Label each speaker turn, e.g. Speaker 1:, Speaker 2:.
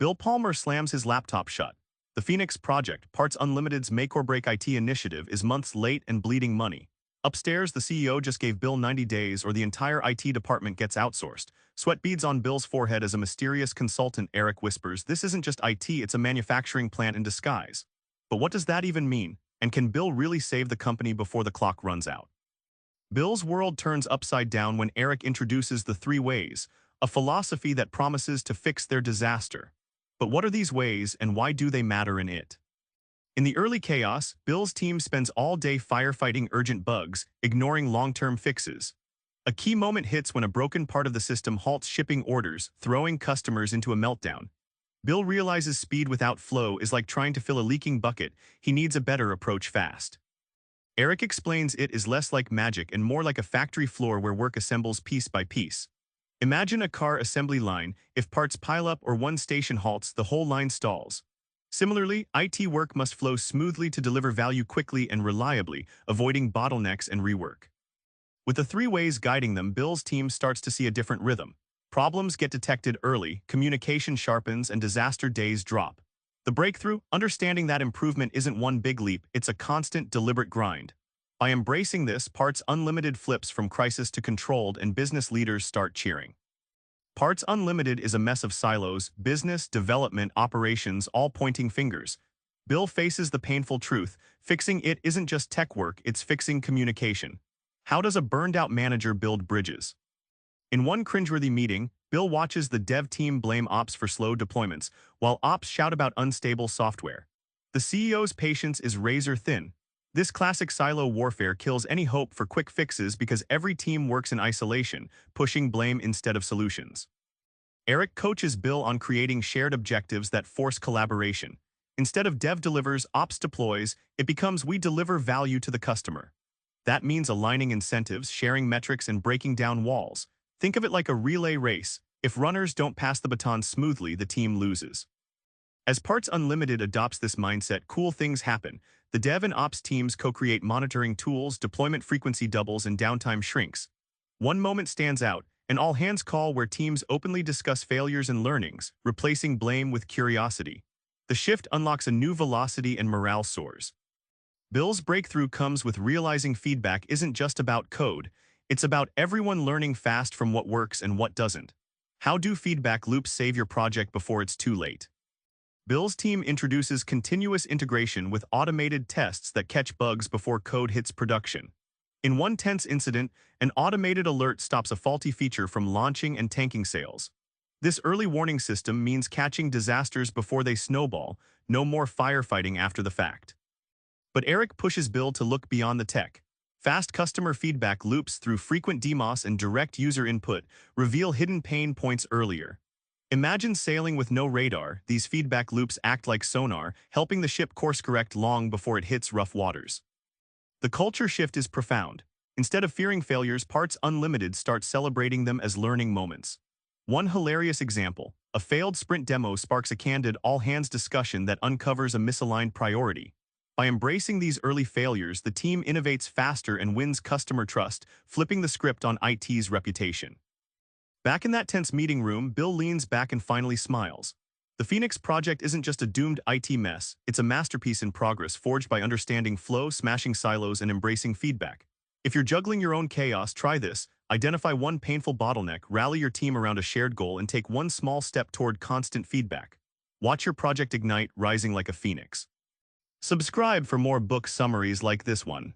Speaker 1: Bill Palmer slams his laptop shut. The Phoenix Project, Parts Unlimited's make-or-break IT initiative, is months late and bleeding money. Upstairs, the CEO just gave Bill 90 days or the entire IT department gets outsourced. Sweat beads on Bill's forehead as a mysterious consultant, Eric, whispers, "This isn't just IT, it's a manufacturing plant in disguise." But what does that even mean? And can Bill really save the company before the clock runs out? Bill's world turns upside down when Eric introduces the 3 ways, a philosophy that promises to fix their disaster. But what are these ways and why do they matter in it? In the early chaos, Bill's team spends all day firefighting urgent bugs, ignoring long-term fixes. A key moment hits when a broken part of the system halts shipping orders, throwing customers into a meltdown. Bill realizes speed without flow is like trying to fill a leaking bucket. He needs a better approach fast. Eric explains it is less like magic and more like a factory floor where work assembles piece by piece. Imagine a car assembly line. If parts pile up or one station halts, the whole line stalls. Similarly, IT work must flow smoothly to deliver value quickly and reliably, avoiding bottlenecks and rework. With the 3 ways guiding them, Bill's team starts to see a different rhythm. Problems get detected early, communication sharpens, and disaster days drop. The breakthrough, understanding that improvement isn't one big leap, it's a constant, deliberate grind. By embracing this, Parts Unlimited flips from crisis to controlled and business leaders start cheering. Parts Unlimited is a mess of silos, business, development, operations, all pointing fingers. Bill faces the painful truth, fixing it isn't just tech work, it's fixing communication. How does a burned-out manager build bridges? In one cringeworthy meeting, Bill watches the dev team blame ops for slow deployments, while ops shout about unstable software. The CEO's patience is razor thin. This classic silo warfare kills any hope for quick fixes because every team works in isolation, pushing blame instead of solutions. Eric coaches Bill on creating shared objectives that force collaboration. Instead of dev delivers, ops deploys, it becomes we deliver value to the customer. That means aligning incentives, sharing metrics, and breaking down walls. Think of it like a relay race. If runners don't pass the baton smoothly, the team loses. As Parts Unlimited adopts this mindset, cool things happen. The dev and ops teams co-create monitoring tools, deployment frequency doubles, and downtime shrinks. One moment stands out, an all-hands call where teams openly discuss failures and learnings, replacing blame with curiosity. The shift unlocks a new velocity and morale soars. Bill's breakthrough comes with realizing feedback isn't just about code, it's about everyone learning fast from what works and what doesn't. How do feedback loops save your project before it's too late? Bill's team introduces continuous integration with automated tests that catch bugs before code hits production. In one tense incident, an automated alert stops a faulty feature from launching and tanking sales. This early warning system means catching disasters before they snowball, no more firefighting after the fact. But Eric pushes Bill to look beyond the tech. Fast customer feedback loops through frequent DMOS and direct user input reveal hidden pain points earlier. Imagine sailing with no radar. These feedback loops act like sonar, helping the ship course correct long before it hits rough waters. The culture shift is profound. Instead of fearing failures, Parts Unlimited starts celebrating them as learning moments. One hilarious example, a failed sprint demo sparks a candid all-hands discussion that uncovers a misaligned priority. By embracing these early failures, the team innovates faster and wins customer trust, flipping the script on IT's reputation. Back in that tense meeting room, Bill leans back and finally smiles. The Phoenix Project isn't just a doomed IT mess, it's a masterpiece in progress forged by understanding flow, smashing silos, and embracing feedback. If you're juggling your own chaos, try this. Identify one painful bottleneck, rally your team around a shared goal, and take one small step toward constant feedback. Watch your project ignite, rising like a phoenix. Subscribe for more book summaries like this one.